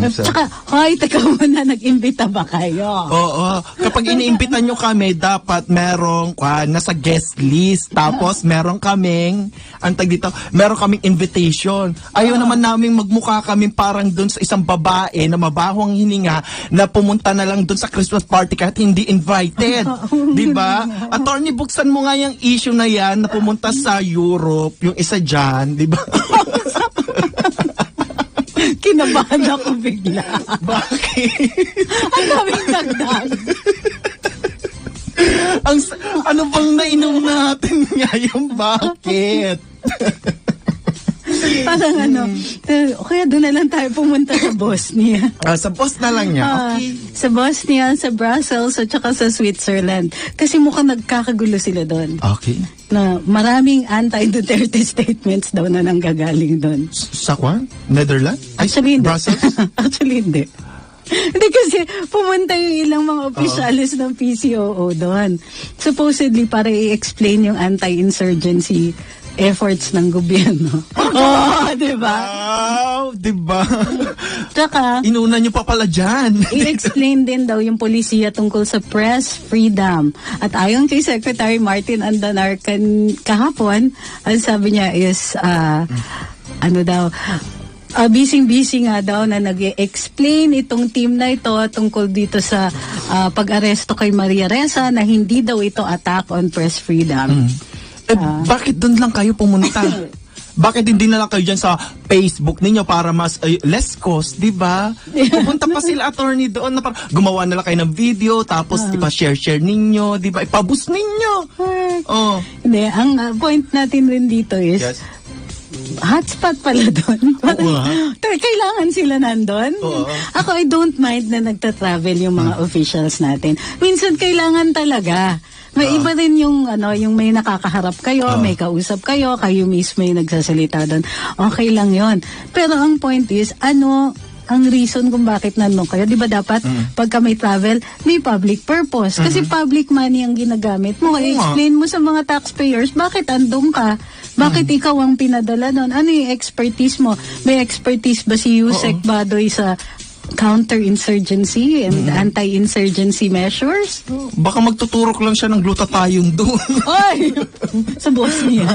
So, Tsaka, hoy, teka muna, nag-imbita ba kayo? oo. Kapag iniimpitan nyo kami, dapat merong nasa guest list. Tapos meron kaming, meron kaming invitation. Ayaw naman namin magmukha kami parang dun sa isang babae na mabaho ang hininga na pumunta na lang dun sa Christmas party kahit hindi invited. Di ba? Attorney, buksan mo nga yung issue na yan na pumunta sa Europe, yung isa dyan, di ba? Kinabahan ako bigla. Bakit? Ang daming dagdag. Ano bang nainom natin ngayon? Bakit? Parang kaya doon na lang tayo pumunta sa Bosnia. Sa boss na lang niya. Okay. Sa Bosnia, sa Brussels, at saka sa Switzerland. Kasi mukhang nagkakagulo sila doon. Okay. Na maraming anti-Duterte statements daw na nanggagaling doon. Sa kwan? Netherlands? Ay, Actually, hindi. Brussels? Actually, hindi. Hindi kasi pumunta yung ilang mga opisyalis ng PCOO doon. Supposedly para i-explain yung anti-insurgency efforts ng gobyerno. Di ba? Wow, di ba? Tsaka, Inuna niyo pa pala dyan. i-explain din daw yung polisiya tungkol sa press freedom. At ayon kay Secretary Martin Andanar kahapon, ang sabi niya is, busy-busy nga daw na nag-explain itong team na ito tungkol dito sa pag-aresto kay Maria Ressa na hindi daw ito attack on press freedom. Bakit doon lang kayo pumunta? Bakit hindi na lang kayo dyan sa Facebook ninyo para mas less cost, di ba? Pupunta pa sila attorney doon na gumawa na lang kayo ng video tapos ipa-share ninyo, di ba? Ipaboost ninyo. Oh. Hindi, ang point natin rin dito is hotspot pala doon. Kailangan sila nandun. Ako, I don't mind na nagta-travel yung mga officials natin. Minsan kailangan talaga. May iba rin yung may nakakaharap kayo, may kausap kayo mismo yung nagsasalita doon. Okay lang yon. Pero ang point is, ang reason kung bakit nandun kayo. Di ba dapat pagka may travel, may public purpose. Kasi public money ang ginagamit mo. I-explain mo sa mga taxpayers, bakit andun ka? Bakit ikaw ang pinadala doon? Ano yung expertise mo? May expertise ba si Yusek Badoy sa counter-insurgency and anti-insurgency measures? Baka magtuturok lang siya ng glutathione doon. Ay! Sa Bosnia.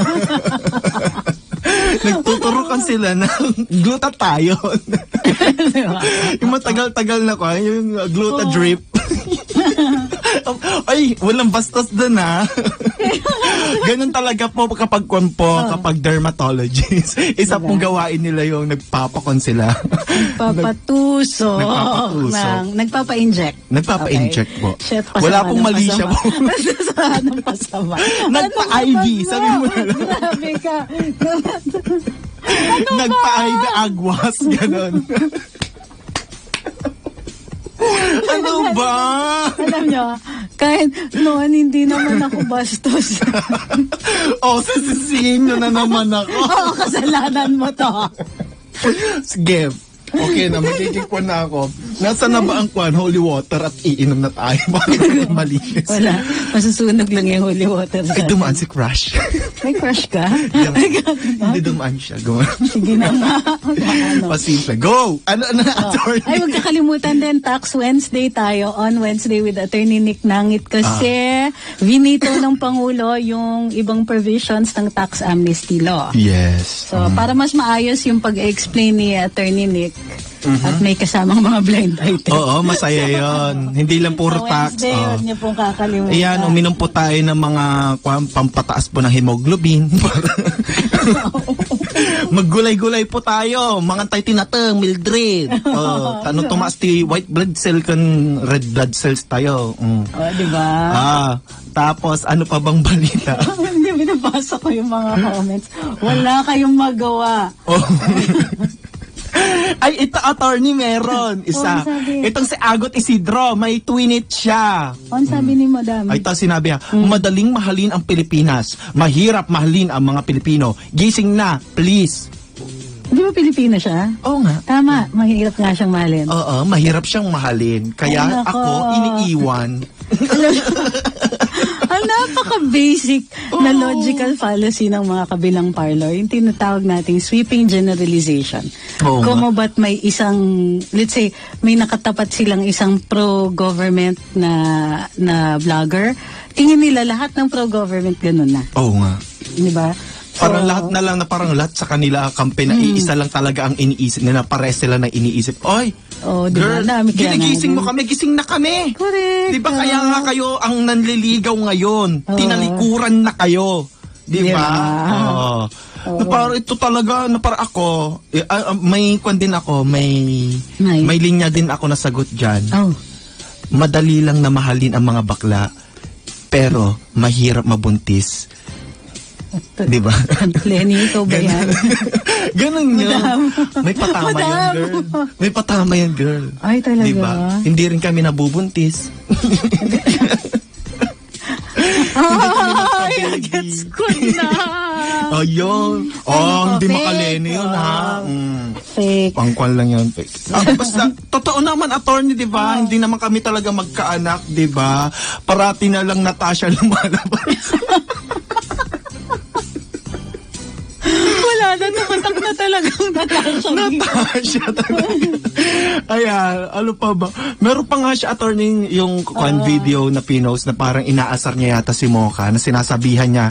Nagtuturokan sila ng glutathione. Yung matagal-tagal na ko, yung glutadrip. Ay, walang bastos doon ha. Ganun talaga po kapag kapag dermatologist. Isa pong gawain nila yung nagpapakon sila. Nagpapatuso. Nagpapa-inject. Nagpapa-inject po. Shit, wala pong mali siya po. Anong pasama? Nagpa-IV, sabi mo na lang. Grabe ka. Nagpa-IV agwas, ganun. Ano ba? Alam nyo, kahit noon hindi naman ako bastos. Sisisihin nyo na naman ako. Oo, kasalanan mo to. Sige. Okay na, magkikikwan na ako. Nasa na ba ang kwan? Holy water at iinom na tayo. Bakit malinis? Wala. Masusunog lang yung holy water. Ay, dumaan si Crush. May crush ka? Hindi dumaan siya. Sige na nga. Pasimple. Go! Ano attorney? Ay, huwag kakalimutan din, Tax Wednesday tayo. On Wednesday with Attorney Nick Nangit kasi vinito ng Pangulo yung ibang provisions ng tax amnesty law. Yes. So, para mas maayos yung pag-explain ni Attorney Nick, at may kasamang mga blind items. Oo, masaya yon. Hindi lang puro tax. Wednesday, yun niyo pong kakalimutan. Ayan, uminom po tayo ng mga pampataas po ng hemoglobin. Maggulay-gulay po tayo. Mga tayo tinatang, Mildred. Tanong tumaas ti white blood cell kan red blood cells tayo. Di ba? Tapos, ano pa bang balita? Hindi, binabasa ko yung mga comments. Wala kayong magawa. Ay, ito attorney meron. Isa. Itong si Agot Isidro, may twinit siya. Ano sabi ni Madam? Ay, ito sinabi niya, madaling mahalin ang Pilipinas. Mahirap mahalin ang mga Pilipino. Gising na, please. Di ba Pilipino siya? Oo nga. Tama, mahirap nga siyang mahalin. Oo, mahirap siyang mahalin. Kaya ako, iniiwan. Ang napaka-basic na logical fallacy ng mga kabilang parlor, yung tinatawag nating sweeping generalization. Oo Kung nga. ba't may isang, let's say, may nakatapat silang isang pro-government na vlogger, tingin nila lahat ng pro-government ganun na. Oo nga. Di ba? Parang lahat na lang na parang lahat sa kanila kampi na iisa lang talaga ang iniisip nila. Pare sila na iniisip. Oy, di ba? girl, Dami kaya ginigising mo natin. kami, gising na kami. Correct. Di ba kaya nga kayo ang nanliligaw ngayon? Tinalikuran na kayo. Di ba? Oo. Parang ito talaga, na para ako, may kwan din ako, may linya din ako na sagot dyan. Madali lang na mahalin ang mga bakla, pero mahirap mabuntis. Di ba? Lenny, ikaw ba yan? Ganun yun. May patama yun, girl. May patama yun, girl. Ay, talaga? Di ba? Hindi rin kami nabubuntis. Ay, gets ko na. Ayun. Hindi makalene yun, ha? Fake. Pangkwan lang yun, fake. Basta, totoo naman, attorney, di ba? Hindi naman kami talaga magkaanak, di ba? Parati na lang Natasha lumalabas. Wala na, tumatak na talagang Natasha talaga. Ayan, ano pa ba? Meron pa nga siya, attorney, yung video na pinost na parang inaasar niya yata si Mocha, na sinasabihan niya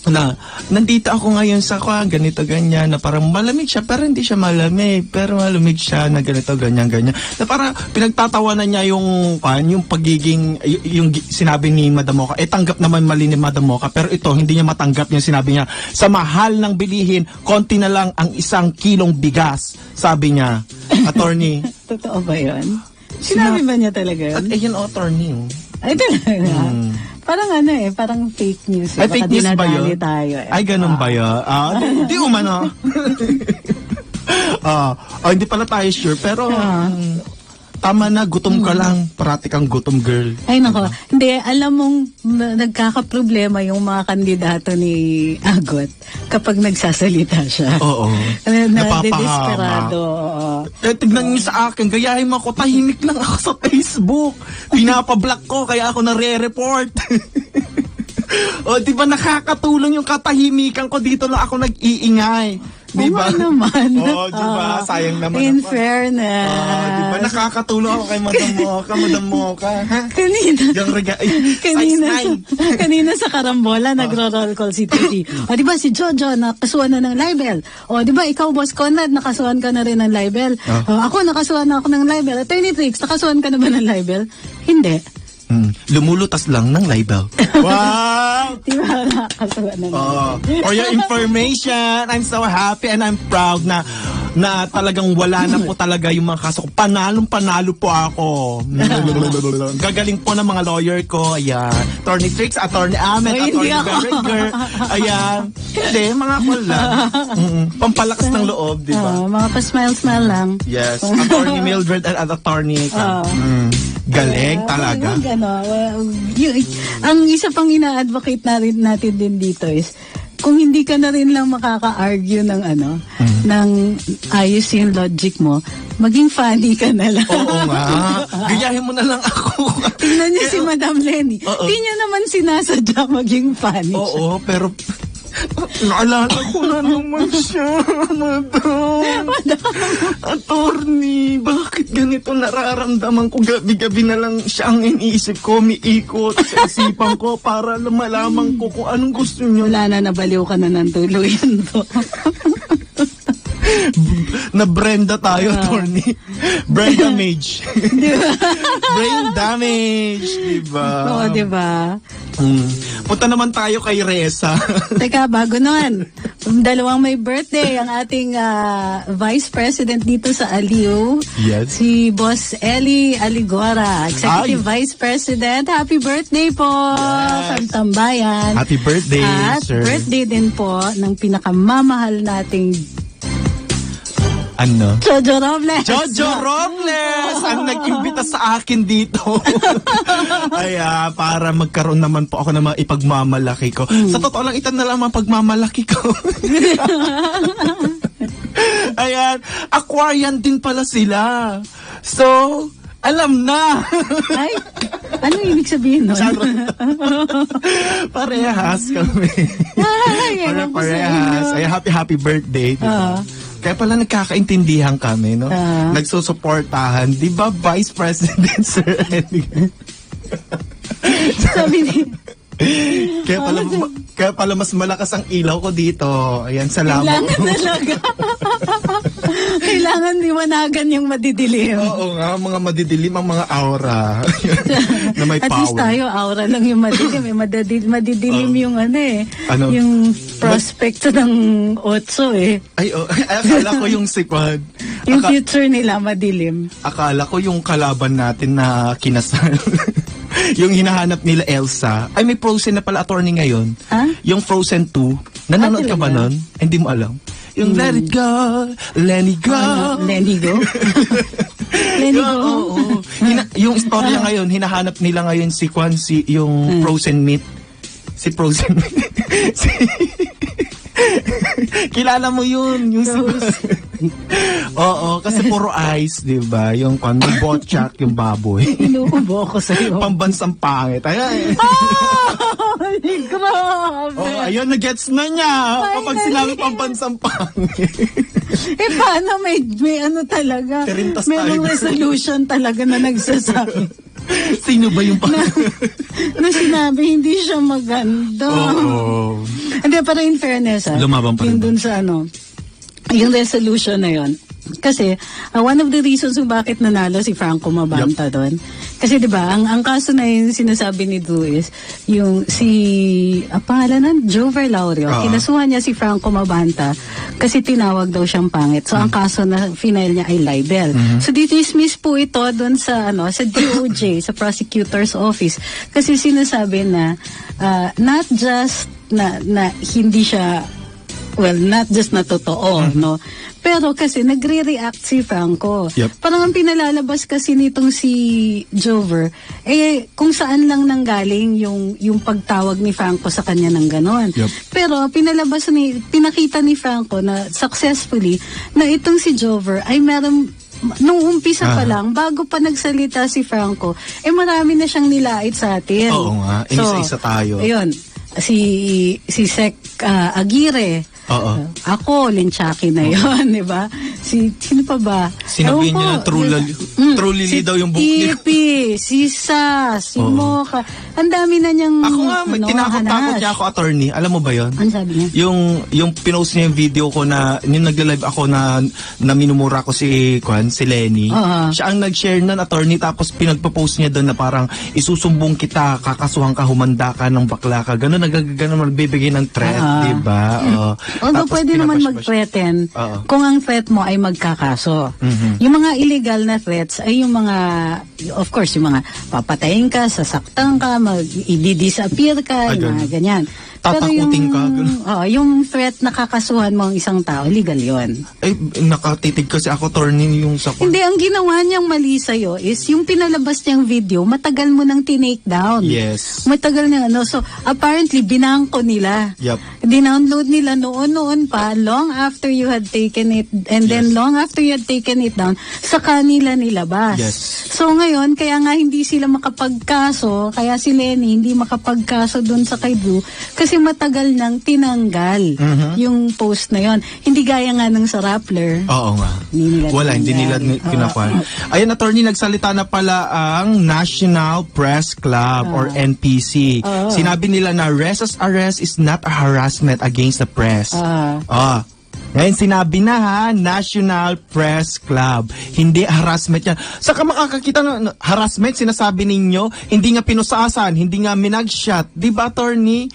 na nandito ako ngayon sa ganito, ganyan, na parang malamig siya, pero hindi siya malamig, pero malamig siya na ganito, ganyan, ganyan. Na parang pinagtatawanan niya yung pagiging, yung sinabi ni Madam Mocha, tanggap naman mali ni Madam Mocha, pero ito, hindi niya matanggap yung sinabi niya, sa mahal ng bilihin, konti na lang ang 1 kilong bigas, sabi niya. Attorney. Totoo ba yun? Sinabi ba niya talaga yun? At yun, attorney. Ay, talaga. Parang parang fake news. Ay, fake news ba yun? Tayo, Ay, ganun ba yun? Di umano. Hindi pala tayo sure, pero tama na, gutom ka lang. Parati kang gutom, girl. Ay nako, hindi, alam mong nagkakaproblema yung mga kandidato ni Agot kapag nagsasalita siya. Oo. Nadedesperado. Oo. Tignan niyo sa akin, gayahin mo ako, tahimik lang ako sa Facebook. Pinapablock ko, kaya ako nare-report. O, di ba nakakatulong yung katahimikan ko, dito lang ako nag-iingay. Di ba? Oo naman. Oo, di ba? Sayang naman In ako. fairness. Di ba nakakatulong ako kay Madam Mocha, ha? Kanina. Yung Kanina sa karambola, nagro-roll call si Titi. O, di ba si Jojo, nakasuhan na ng libel. O, di ba ikaw, Boss Conrad, nakasuhan ka na rin ng libel. O, ako, nakasuhan na ako ng libel. Attorney Trix, nakasuhan ka na ba ng libel? Hindi. Lumulutas lang ng libel. Wow! Di ba nakasuhan na ng For your information, I'm so happy and I'm proud na talagang wala na po talaga yung mga kaso ko. Panalo po ako. Gagaling po ng mga lawyer ko. Ayan. Attorney Trix, Attorney Ahmed, Ay, hindi Attorney ako. Berringer. Ayan. Hindi, mga wala. Pampalakas ng loob, di ba? mga pa-smile-smile lang. Yes. Attorney Mildred and Attorney Galing talaga. Ang isa pang ina-advocate natin din dito is kung hindi ka na rin lang makaka-argue ng ng ayos yung logic mo, maging funny ka na lang. Oo nga. Gayahin mo na lang ako. Tingnan niyo si Madam Lenny. Hindi niya naman sinasadya maging funny siya. Oo, pero naalala ko na naman siya, Madam. Attorney, bakit ganito nararamdaman ko? Gabi-gabi na lang siya ang iniisip ko, miikot sa isipan ko para malaman ko kung anong gusto niyo. Wala na, nabaliw ka na ng tuluyan to. Na Brenda tayo, Attorney. Brain damage. Brain damage, diba? Oo, diba? Punta naman tayo kay Reza. Teka, bago nun. Dalawang may birthday ang ating Vice President dito sa Aliw. Yes. Si Boss Eli Aligora, Executive Vice President. Happy birthday po from Tambayan. Happy birthday, At sir. birthday din po ng pinakamamahal nating Ano? Jojo Robles. Jojo Robles! Ang nag-imbita sa akin dito. Ay, para magkaroon naman po ako ng mga ipagmamalaki ko. Sa totoo lang, ito na lang ang pagmamalaki ko. Ayan. Aquarian din pala sila. So, alam na. Ay, ano ibig sabihin nun? Parehas kami. Ay, ewan ko sa Parehas. inyo. Ay, happy birthday. Diba? Kaya pala nagkakaintindihan kami, no? Nagsusuportahan. Di ba, Vice President, Sir Edgar? Sabi ni... Kaya pala mas malakas ang ilaw ko dito. Ayan, salamat. Kailangan talaga. Kailangan liwanagan yung madidilim. Oo nga, mga madidilim ang mga aura. Na may At power. least tayo, aura lang yung madidilim. Madidilim yung Ano? yung prospect ng otso Ay, akala ko yung sikwad. Yung future nila madilim. Akala ko yung kalaban natin na kinasal. Yung hinahanap nila Elsa. Ay, may Frozen na pala, Attorney, ngayon. Ha? Yung Frozen 2. Nanonood ka ba talaga? nun? Hindi mo alam. Yung Let It Go, Lenny Go. Lenny Go? Lenny Go? Oo. Yung istorya ngayon, hinahanap nila ngayon si Kwan, yung Frozen meat. Si Frozen meat. Kilala mo yun. Yung Oo, kasi puro ice, di ba? Yung kwan, may botchak, yung baboy. Inuubo ko sa'yo. Pambansang pangit. Ay, Grabe. oh, ayun, na-gets na niya. Kapag sinabi pambansang pangit. Paano may ano talaga? Karintas May tayo. resolution talaga na nagsasabi. Sino ba yung pangit? na sinabi, hindi siya maganda. Oo. Hindi, pero in fairness, Lumaban pa rin yung ba? dun sa yung resolution na yon. Kasi, one of the reasons kung bakit nanalo si Franco Mabanta doon. Kasi 'di ba, ang kaso na yung sinasabi ni Drew is yung pangalan ng Jover Laurio, kinasuhan niya si Franco Mabanta kasi tinawag daw siyang pangit. So ang kaso na final niya ay libel. So dismiss po ito doon sa sa DOJ, sa prosecutor's office kasi sinasabi na not just na hindi siya well, not just na totoo, no? Pero kasi nagre-react si Franco. Yep. Parang ang pinalalabas kasi nitong si Jover, kung saan lang nanggaling yung pagtawag ni Franco sa kanya ng ganon. Yep. Pero pinakita ni Franco na successfully na itong si Jover ay meron nung umpisa pa lang, bago pa nagsalita si Franco, marami na siyang nilait sa atin. Oo nga, inisa-isa tayo. Ayun, si Sec Aguirre. Oo. Ako, Linchaki na yon, di ba? Sino pa ba? Sinabi niya na true lily daw yung book niya. Tipi, si Sas, si Mocha. Ang dami na niyang Ako nga, may tinakot-takot niya ako, attorney. Alam mo ba yon? Ano sabi niya? Yung pinost niya yung video ko na, yung nagla-live ako na minumura ko si Lenny. Siya ang nag-share nun, attorney, tapos pinagpo-post niya doon na parang isusumbong kita, kakasuhan ka, humanda ka ng bakla ka. Ganun, bibigay ng threat, di ba? Although pwede naman mag-threaten kung ang threat mo ay magkakaso. Yung mga illegal na threats ay yung mga, of course, yung mga papatayin ka, sasaktan ka, i-disappear ka, yung mga ganyan. Tatakutin ka. Yung threat na kakasuhan mo ang isang tao, legal yon. Ay, nakatitig kasi ako, attorney, yung sa... Hindi, ang ginawa niyang mali sa'yo is yung pinalabas niyang video, matagal mo nang tinake down. Yes. Matagal niya, So, apparently, binangko nila. Yep. Dinownload nila noon pa, long after you had taken it, and then long after you had taken it down, sa kanila nilabas. Yes. So, ngayon, kaya nga hindi sila makapagkaso, kaya si Lenny hindi makapagkaso dun sa kay Drew, kasi matagal nang tinanggal yung post na yon. Hindi gaya nga ng sa Rappler. Oo nga. Hindi nila kinakuha. Ayun, attorney, nagsalita na pala ang National Press Club or NPC. Sinabi nila na resist arrest is not a harassment against the press. Ngayon sinabi na ha, National Press Club. Hindi harassment yan. Saka makakakita ng harassment, sinasabi ninyo, hindi nga pinusasan, hindi nga minagshot. Di ba, attorney?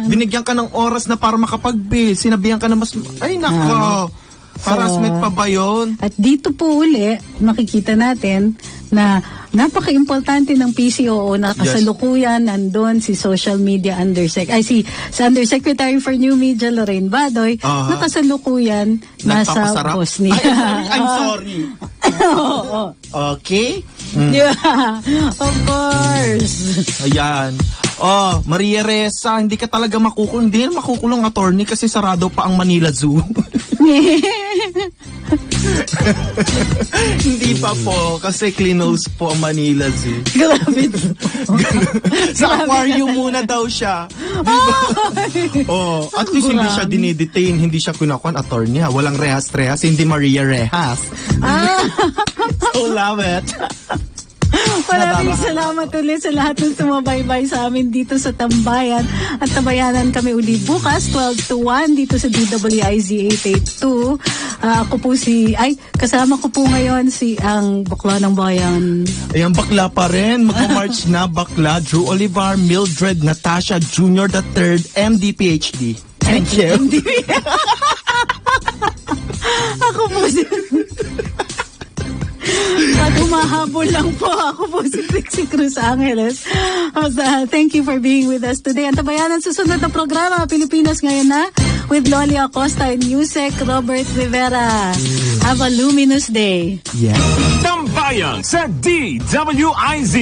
Binigyan ka ng oras na para makapag-bail. Sinabihan ka na mas... Ay, nako. Harassment pa ba yun? At dito po uli, makikita natin na napaka-importante ng PCOO na kasalukuyan nandun si Social Media si Undersecretary for New Media Lorraine Badoy na kasalukuyan nasa Bosnia. I'm sorry. Okay? Yeah, of course. Ayan. Maria Ressa, hindi ka talaga makukulong. Hindi makukulong, attorney, kasi sarado pa ang Manila Zoo. Hindi pa po, kasi close po ang Manila Zoo. Grabe. Sa aquarium muna daw siya. At least hindi siya dinidetain, hindi siya kunakuan, attorney. Walang rehas-rehas, hindi Maria Rehas. So love it. Maraming salamat ulit sa lahat ng sumabaybay sa amin dito sa Tambayan. At tabayanan kami uli bukas, 12 to 1, dito sa DWIZ 882. Ako po kasama ko po ngayon ang Bakla ng Bayan. Ayan, bakla pa rin. Mag-march na, bakla. Drew Olivar, Mildred, Natasha Jr. III, MD, PhD. Thank you. Ako po at humahabol lang po. Ako po si Trixie Cruz Angeles. Thank you for being with us today. Ang tabayanan susunod na programa, Pilipinas Ngayon na, with Loli Acosta and Yusek Robert Rivera. Have a luminous day. Yeah. Tambayan sa DWIZ.